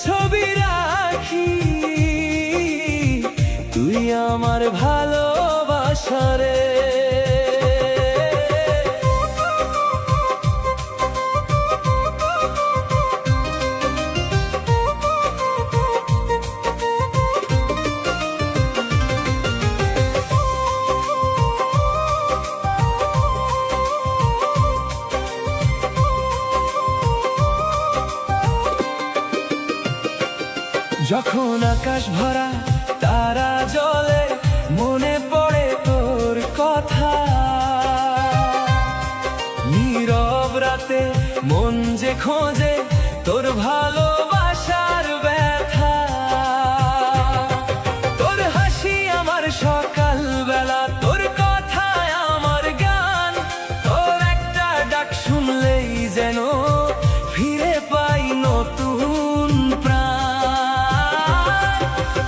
ছবি রাখি, তুই আমার ভালোবাসা রে। যখন আকাশ ভরা তারা জ্বলে, মনে পড়ে তোর কথা। নীরব রাতে মন যে খোঁজে তোর ভালোবাসার ব্যথা। তোর হাসি আমার সকাল বেলা, তোর কথায় আমার গান। তোর একটা ডাক শুনলেই যেন ফিরে পাই নতুন প্রাণ।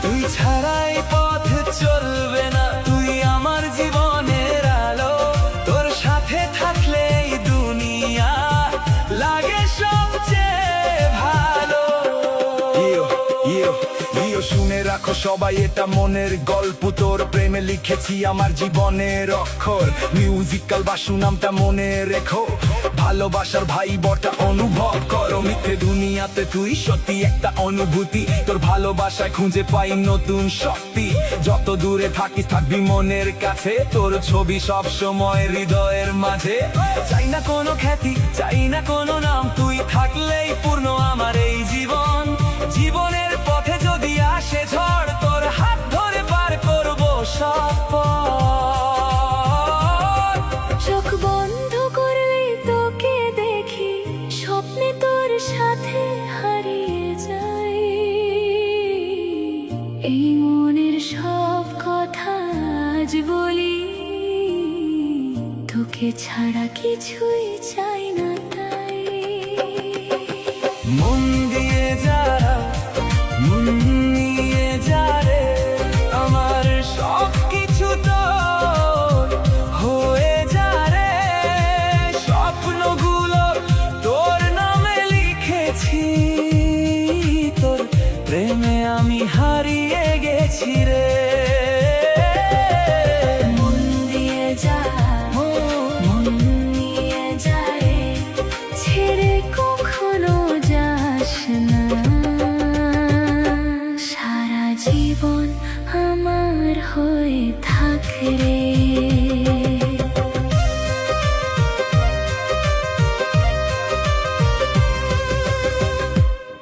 তুই ছাড়াই পথ চলবে না, তুই আমার জীবনের আলো। তোর সাথে থাকলে এই দুনিয়া লাগে সবচেয়ে ভালো। শুনে রাখো সবাই, এটা মনের গল্প। তোর প্রেমে লিখেছি আমার জীবনের অক্ষর। মিউজিক্যাল বাসু নামটা মনে রেখো। ভালোবাসার ভাই বটা অনুভব করো। মিথ্যে দুনিয়াতে তুই সত্যি একটা অনুভূতি। তোর ভালোবাসায় খুঁজে পাই নতুন শক্তি। যত দূরে থাকিস থাকবি মনের কাছে। তোর ছবি সব সময় হৃদয়ের মাঝে। চাই না কোনো খ্যাতি, চাই না কোনো নাম, তুই থাকলেই পূর্ণ আমার এই জীবন। জীবনের পথে যদি আসে ঝড়, তোর হাত ধরে পার করবো সব পথ। চোখ বন্ধ করলে তোকে দেখি, স্বপ্নে তোর সাথে হারিয়ে যাই। এই মনের সব কথা আজ বলি, তোকে ছাড়া কিছুই চাই না তাই। মন দিয়ে যারা, মন নিয়ে যারে, আমার সব কিছু তোর হয়ে যারে। স্বপ্নগুলো তোর নামে লিখেছি, তোর প্রেমে আমি হারিয়ে গেছি রে। মন দিয়ে যা, মন নিয়ে যা রে, ছেড়ে কখনো যাস না। সারা জীবন আমার হয়ে থাক রে।